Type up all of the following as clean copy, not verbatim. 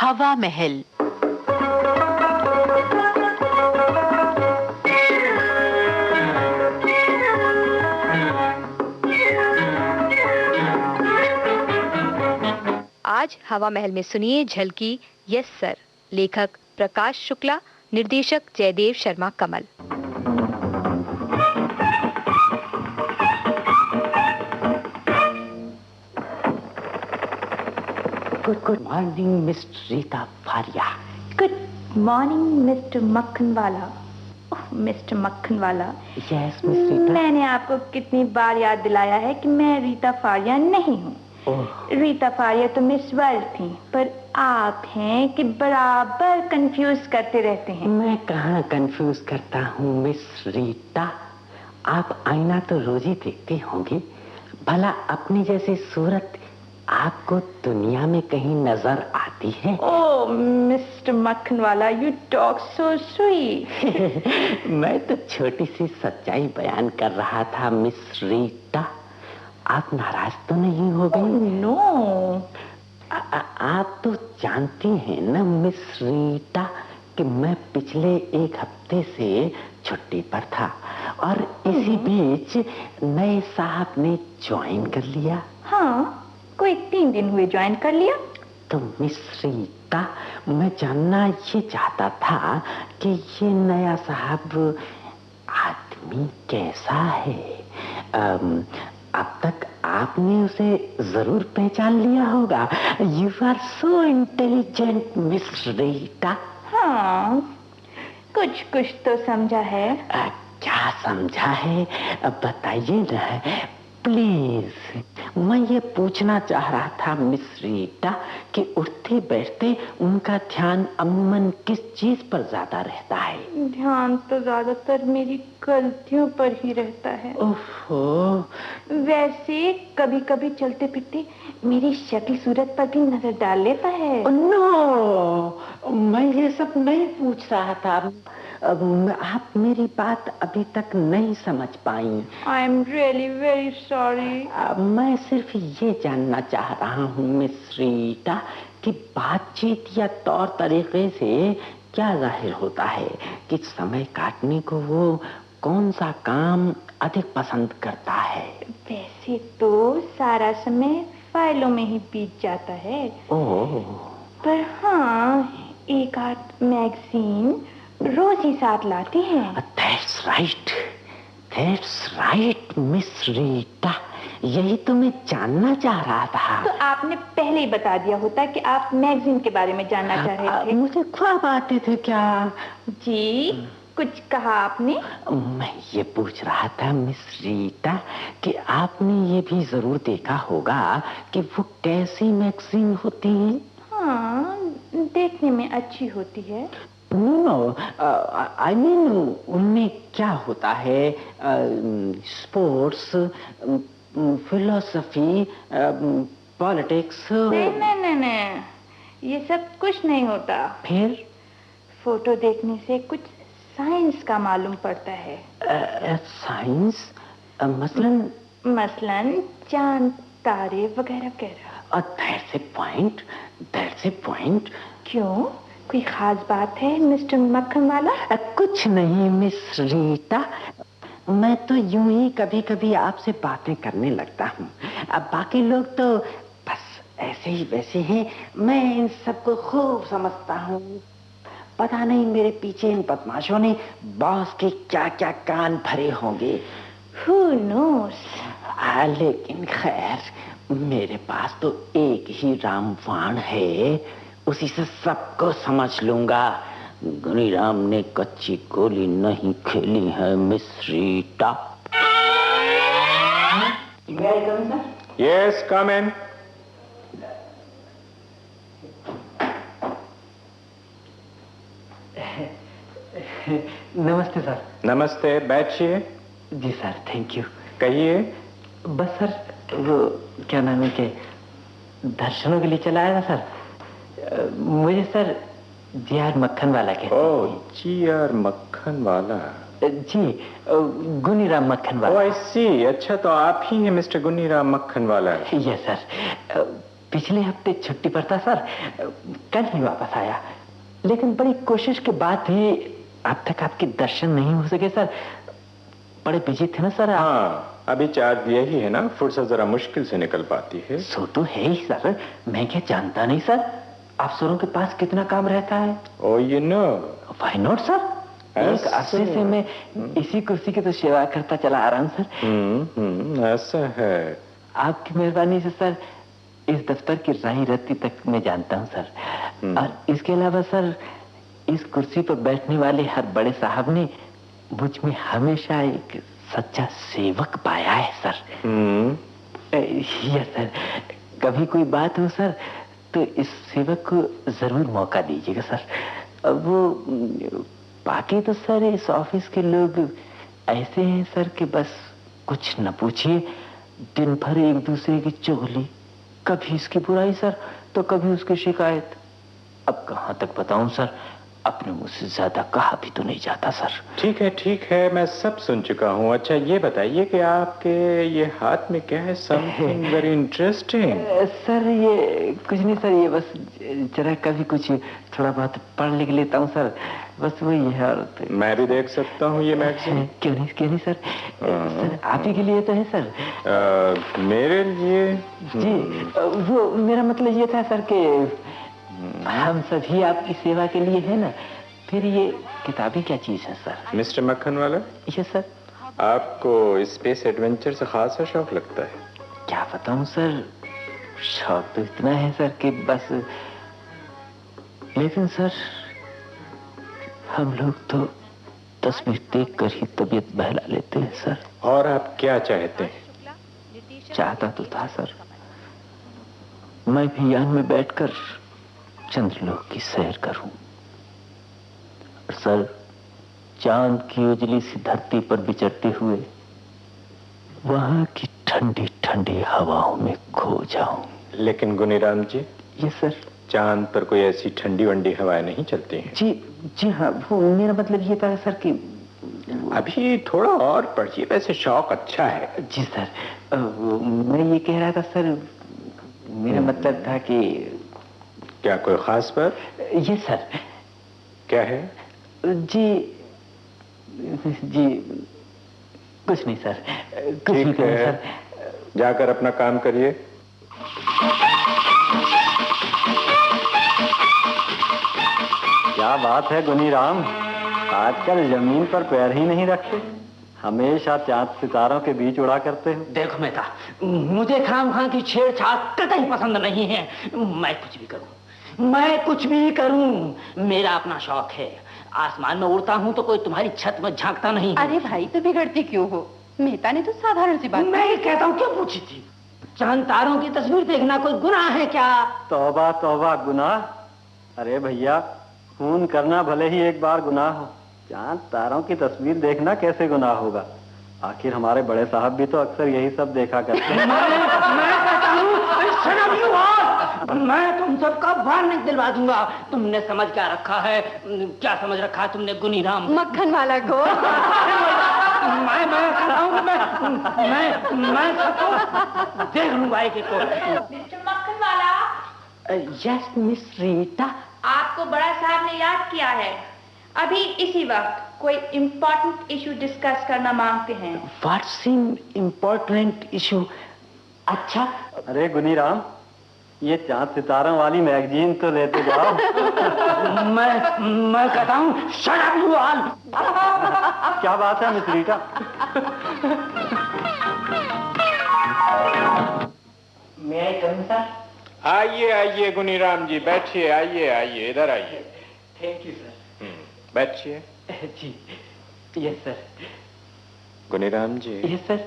हवा महल। आज हवा महल में सुनिए झलकी यस सर। लेखक प्रकाश शुक्ला, निर्देशक Jaidev Sharma Kamal. Good morning mister Rita Faria. Good morning mister Makhanwala. Mister Makhanwala, yes miss Rita. मैंने आपको कितनी बार याद दिलाया है कि मैं रीता फारिया नहीं हूँ। रीता फारिया तो मिस वर्ल्ड थी, पर आप हैं कि बराबर कंफ्यूज करते रहते हैं। मैं कहाँ कंफ्यूज करता हूँ मिस रीता। आप आईना तो रोज ही देखते होंगे, भला अपनी जैसी सूरत आपको दुनिया में कहीं नजर आती है? Oh mister Makhanwala, you talk so sweet. मैं तो छोटी सी सच्चाई बयान कर रहा था मिस रीता। आप नाराज तो नहीं हो गई? नो। आप तो जानती हैं ना मिस रीता कि मैं पिछले एक हफ्ते से छुट्टी पर था और इसी बीच नए साहब ने ज्वाइन कर लिया। हाँ, कोई 3 दिन हुए ज्वाइन कर लिया। तो मिस रीता, मैं जानना ये चाहता था कि ये नया साहब आदमी कैसा है? अब तक आपने उसे जरूर पहचान लिया होगा। You are so intelligent Miss Rita. हाँ, कुछ कुछ तो समझा है। क्या समझा है बताइए ना प्लीज। मैं ये पूछना चाह रहा था मिस रीता कि उठते बैठते उनका ध्यान अमूमन किस चीज पर ज्यादा रहता है? ध्यान तो ज्यादातर मेरी गलतियों पर ही रहता है। ओहो। वैसे कभी कभी चलते फिरते मेरी शक्ल सूरत पर भी नजर डाल लेता है। नो, मैं ये सब नहीं पूछ रहा था। आप मेरी बात अभी तक नहीं समझ पाई। I am really very sorry. मैं सिर्फ ये जानना चाह रहा हूँ मिस रीता कि बातचीत या तौर तरीके से क्या जाहिर होता है कि समय काटने को वो कौन सा काम अधिक पसंद करता है? वैसे तो सारा समय फाइलों में ही बीत जाता है। ओह। पर हाँ, एक आध मैगजीन रोज ही साथ लाती हैं। That's right, that's right, miss Rita. यही तो मैं जानना चाह रहा था। तो आपने पहले ही बता दिया होता कि आप मैगजीन के बारे में जानना चाह रहे थे। मुझे ख्वाब आते थे क्या? जी, कुछ कहा आपने? मैं ये पूछ रहा था मिस रीता कि आपने ये भी जरूर देखा होगा कि वो कैसी मैगजीन होती है? हाँ, देखने में अच्छी होती है। नो, आई मीन उनमें क्या होता है? Sports, philosophy, politics. नहीं, ये सब कुछ नहीं होता। फिर? फोटो देखने से कुछ साइंस का मालूम पड़ता है। साइंस? मसलन चांद, तारे वगैरह वगैरह। That's a point. क्यों, कोई खास बात है मिस्टर मक्खनवाला? कुछ नहीं मिस रीता, मैं तो यूं ही कभी कभी आपसे बातें करने लगता हूँ। अब बाकी लोग तो बस ऐसे ही वैसे हैं। मैं इन सबको खूब समझता हूँ। पता नहीं मेरे पीछे इन बदमाशों ने बॉस के क्या क्या कान भरे होंगे। Who knows? लेकिन खैर मेरे पास तो एक ही रामबाण है, उसी से सबको समझ लूंगा। गुनीराम ने कच्ची गोली नहीं खेली है miss Rita. Yes, come in. नमस्ते सर। नमस्ते, बैठिए। जी सर, थैंक यू। कहिए। बस सर, वो क्या नाम है कि दर्शनों के लिए चला आया था सर। मुझे सर जी.आर. मक्खनवाला के। Oh, G R. मक्खनवाला। जी, Guniram Makhanwala. Oh, I see. अच्छा, तो आप ही हैं mister Guniram Makhanwala? Yes sir. पिछले हफ्ते छुट्टी पर था सर, कल ही वापस आया, लेकिन बड़ी कोशिश के बाद भी अब तक आपके दर्शन नहीं हो सके सर। बड़े बिजी थे ना सर आप। हाँ, अभी चार्ज दिया ही है ना, फुर्सत जरा मुश्किल से निकल पाती है। सो तो है ही सर, मैं क्या जानता नहीं सर अफसरों के पास कितना काम रहता है। Oh you know. Why not sir, एक अरसे से मैं इसी कुर्सी की तो सेवा करता चला आ रहा हूँ सर। ऐसा है। आपकी मेहरबानी से सर इस दफ्तर की राही रत्ती तक मैं जानता हूँ सर। और इसके अलावा सर इस कुर्सी पर बैठने वाले हर बड़े साहब ने मुझ में हमेशा एक सच्चा सेवक पाया है सर। यस सर, कभी कोई बात हो सर तो इस सेवक को जरूर मौका दीजिएगा सर। अब वो बाकी तो सर इस ऑफिस के लोग ऐसे हैं सर कि बस कुछ न पूछिए, दिन भर एक दूसरे की चुगली, कभी इसकी बुराई सर तो कभी उसकी शिकायत। अब कहाँ तक बताऊं सर, अपने मुंह से ज्यादा कहा भी तो नहीं जाता सर। ठीक है, मैं सब सुन चुका हूँ। अच्छा ये बताइए कि आपके ये हाथ में क्या है? Something very interesting. सर ये कुछ नहीं सर, ये बस जरा कभी कुछ थोड़ा बहुत पढ़ लिख लेता हूँ सर, बस वही है। और मैं भी देख सकता हूँ ये मैगजीन? क्यों नहीं सर, सर आप ही के लिए तो है सर। मेरे लिए? जी वो मेरा मतलब ये था सर कि हम सभी आपकी सेवा के लिए है ना, फिर ये किताबें क्या चीज है सर? मिस्टर मक्खन वाला। Yes sir. आपको स्पेस एडवेंचर से खासा शौक लगता है? क्या बताऊं सर, शौक तो इतना है सर कि बस, लेकिन सर हम लोग तो तस्वीर देख कर ही तबीयत बहला लेते हैं सर। और आप क्या चाहते हैं? चाहता तो था सर मैं भी यान में बैठकर चंद्रलोक की सैर करूं, सर चांद की उजली सी धरती पर विचरते हुए वहां की ठंडी ठंडी हवाओं में खो जाऊं। लेकिन गुनीराम जी। ये सर, चांद पर कोई ऐसी ठंडी वंडी हवाएं नहीं चलती हैं। जी हाँ, वो मेरा मतलब ये था सर कि अभी थोड़ा और पढ़िए, वैसे शौक अच्छा है। जी सर, मैं ये कह रहा था सर, मेरा मतलब था कि क्या कोई खास बात? ये सर। क्या है? जी कुछ नहीं सर, कुछ नहीं है सर। जाकर अपना काम करिए। क्या बात है गुनीराम, आजकल जमीन पर पैर ही नहीं रखते, हमेशा चांद सितारों के बीच उड़ा करते हो। देखो मेहता, मुझे खामखा की छेड़छाड़ कतई पसंद नहीं है। मैं कुछ भी करूं, मेरा अपना शौक है। आसमान में उड़ता हूं तो कोई तुम्हारी छत में झांकता नहीं है। अरे भाई तो बिगड़ते क्यों हो? मेहता ने तो साधारण सी बात। मैं कहता हूं क्यों पूछी थी? चांद तारों की तस्वीर देखना कोई गुनाह है क्या? तौबा तौबा, गुनाह? अरे भैया, खून करना भले ही एक बार गुनाह हो, चांद तारों की तस्वीर देखना कैसे गुनाह होगा? आखिर हमारे बड़े साहब भी तो अक्सर यही सब देखा करते हैं। मैं कहता हूं, मैं तुम सबका वार्निंग दिलवा दूंगा। तुमने समझ क्या रखा है? क्या समझ रखा है तुमने गुनीराम? मक्खन वाला को मैं कह रहा हूं, मैं सबको देख लूंगा एक को। मिस्टर मक्खन वाला। Yes miss Rita. आपको बड़ा साहब ने याद किया है, अभी इसी वक्त कोई इम्पोर्टेंट इशू डिस्कस करना मांगते हैं। What's important issue? अच्छा। अरे गुनीराम, ये चांद सितारों वाली मैगजीन तो लेते जाओ। मैं कहता हूँ शट अप यू ऑल। क्या बात है मिस रीटा? मैं आई कम सर? आइए गुनीराम जी, बैठिए। आइए इधर आइए। Thank you sir. बैठिए। जी yes sir. Guniram ji. Yes sir.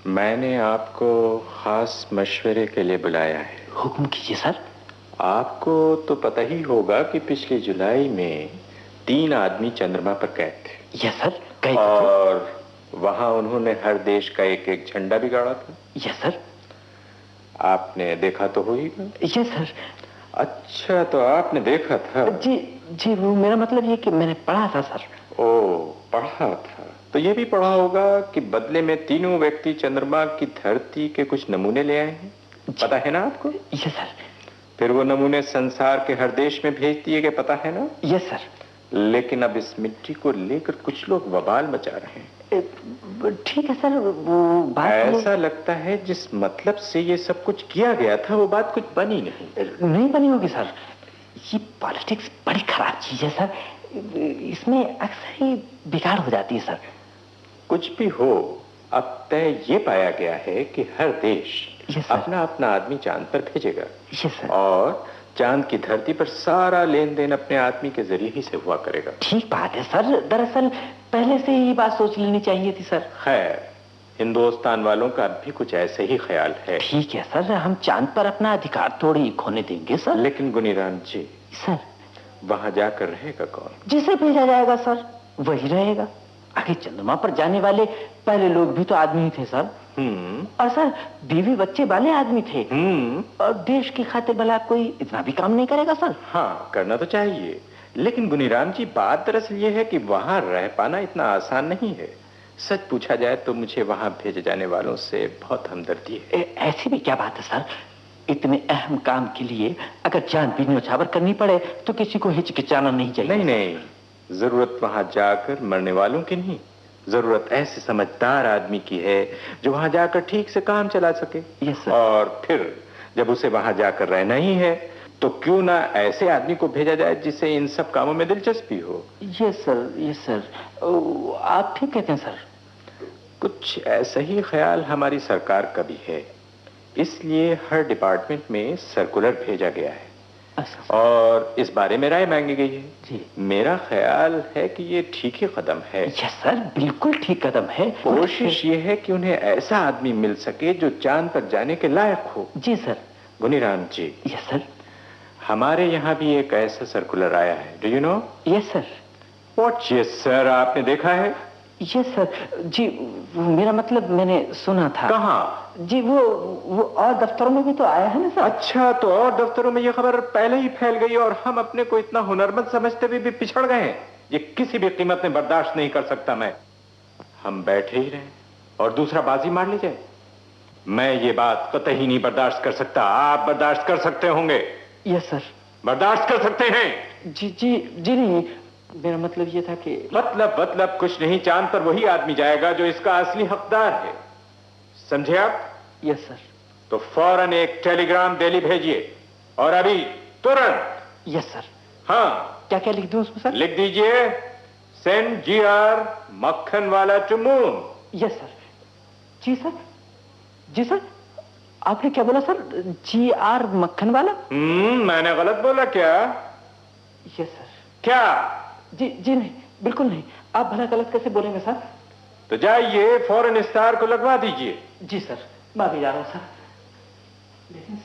मैंने आपको खास मशवरे के लिए बुलाया है। हुक्म कीजिए सर। आपको तो पता ही होगा कि पिछले जुलाई में 3 आदमी चंद्रमा पर गए थे। Yes sir. और वहां उन्होंने हर देश का एक एक झंडा भी गाड़ा था। Yes sir. आपने देखा तो होगा? Yes sir. अच्छा, तो आपने देखा था? जी वो मेरा मतलब ये कि मैंने पढ़ा था सर। ओ, पढ़ा था। तो ये भी पढ़ा होगा कि बदले में तीनों व्यक्ति चंद्रमा की धरती के कुछ नमूने ले आए हैं। पता है ना आपको? Yes sir. फिर वो नमूने संसार के हर देश में भेज दिए गए, पता है ना? Yes sir. लेकिन अब इस मिट्टी को लेकर कुछ लोग बवाल मचा रहे हैं। ठीक है सर, वो बात ऐसा लगता है जिस मतलब से ये सब कुछ किया गया था वो बात कुछ बनी नहीं बनी होगी सर। ये पॉलिटिक्स बड़ी खराब चीज है सर, इसमें अक्सर ही बिगाड़ हो जाती है सर। कुछ भी हो, अब तय ये पाया गया है कि हर देश अपना अपना आदमी चांद पर भेजेगा। Yes sir. और चांद की धरती पर सारा लेन देन अपने आदमी के जरिए ही से हुआ करेगा। ठीक बात है सर, दरअसल पहले से ये बात सोच लेनी चाहिए थी सर। खैर, हिंदुस्तान वालों का भी कुछ ऐसे ही ख्याल है। ठीक है सर, हम चांद पर अपना अधिकार थोड़ी ही खोने देंगे सर। लेकिन गुनीराम जी सर, वहां जाकर रहेगा कौन? जिसे भेजा जाएगा सर वही रहेगा। आगे चंद्रमा पर जाने वाले पहले लोग भी तो आदमी ही थे सर। और सर बीवी बच्चे वाले आदमी थे। और देश की खातिर भला कोई इतना भी काम नहीं करेगा सर? हाँ, करना तो चाहिए, लेकिन गुनीराम जी बात दरअसल ये है कि वहां रह पाना इतना आसान नहीं है। सच पूछा जाए तो मुझे वहां भेजे जाने वालों से बहुत हमदर्दी है। ऐसी भी क्या बात है सर? इतने अहम काम के लिए अगर जान भी न्यौछावर करनी पड़े तो किसी को हिचकिचाना नहीं चाहिए। नहीं, जरूरत वहां जाकर मरने वालों की नहीं, जरूरत ऐसे समझदार आदमी की है जो वहां जाकर ठीक से काम चला सके। Yes sir. और फिर जब उसे वहां जाकर रहना ही है तो क्यों ना ऐसे आदमी को भेजा जाए जिसे इन सब कामों में दिलचस्पी हो। यस सर, यस सर, आप ठीक कहते हैं सर। कुछ ऐसा ही ख्याल हमारी सरकार का भी है, इसलिए हर डिपार्टमेंट में सर्कुलर भेजा गया है और इस बारे में राय मांगी गई है। जी। मेरा ख्याल है कि ये ठीक ही कदम है। यस सर, बिल्कुल ठीक कदम है। कोशिश ये है कि उन्हें ऐसा आदमी मिल सके जो चांद पर जाने के लायक हो। जी sir. Guniram ji. Yes sir. हमारे यहाँ भी एक ऐसा सर्कुलर आया है, do you know? Yes sir. What? Yes sir, आपने देखा है? Yes sir. जी मेरा मतलब मैंने सुना था। कहाँ? जी वो और दफ्तरों में भी तो आया है ना सर। अच्छा, तो और दफ्तरों में ये खबर पहले ही फैल गई और हम अपने को इतना हुनरमंद समझते हुए भी पिछड़ गए हैं। ये किसी भी कीमत में बर्दाश्त नहीं कर सकता मैं। हम बैठे ही रहे और दूसरा बाजी मार ली जाए, मैं ये बात कतई नहीं बर्दाश्त कर सकता। आप बर्दाश्त कर सकते होंगे? Yes sir. बर्दाश्त कर सकते हैं? जी नहीं, मेरा मतलब ये था कि मतलब कुछ नहीं। चांद पर वही आदमी जाएगा जो इसका असली हकदार है, समझे आप? Yes sir. तो फौरन एक टेलीग्राम दिल्ली भेजिए और अभी तुरंत। Yes sir. हाँ, क्या लिख दूं उसमें सर? लिख दीजिए, send GR Makhanwala to moon. Yes sir. जी सर, जी सर। आपने क्या बोला सर? GR मक्खनवाला? मैंने गलत बोला क्या? Yes sir. क्या? जी नहीं, बिल्कुल नहीं। आप भला गलत कैसे बोलेंगे सर? तो जाइए फौरन इस तार को लगवा दीजिए। जी सर, मैं भी जा रहा हूं सर। लेकिन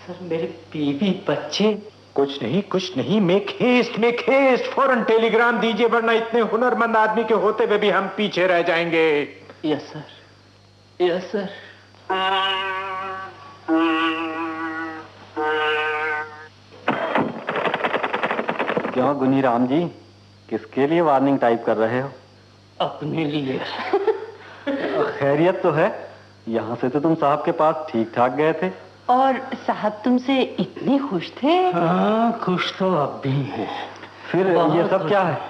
सर मेरे बीवी बच्चे। कुछ नहीं, मेक हेस्ट, फौरन टेलीग्राम दीजिए, वरना इतने हुनरमंद आदमी के होते हुए भी हम पीछे रह जाएंगे। Yes sir, yes sir. क्यों गुनीराम जी, किसके लिए वार्निंग टाइप कर रहे हो? अपने लिए। खैरियत तो है? यहाँ से तो तुम साहब के पास ठीक ठाक गए थे। और साहब तुमसे इतने खुश थे? हाँ, खुश तो अब भी हैं। फिर ये सब क्या है?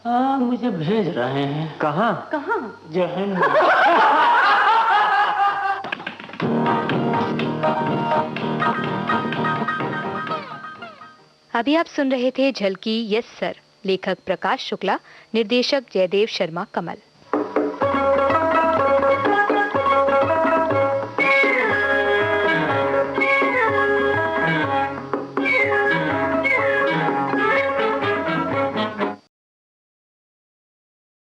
हाँ, मुझे भेज रहे हैं। कहाँ? जहन्नम। अभी आप सुन रहे थे झलकी यस सर, लेखक प्रकाश शुक्ला, निर्देशक जयदेव शर्मा कमल।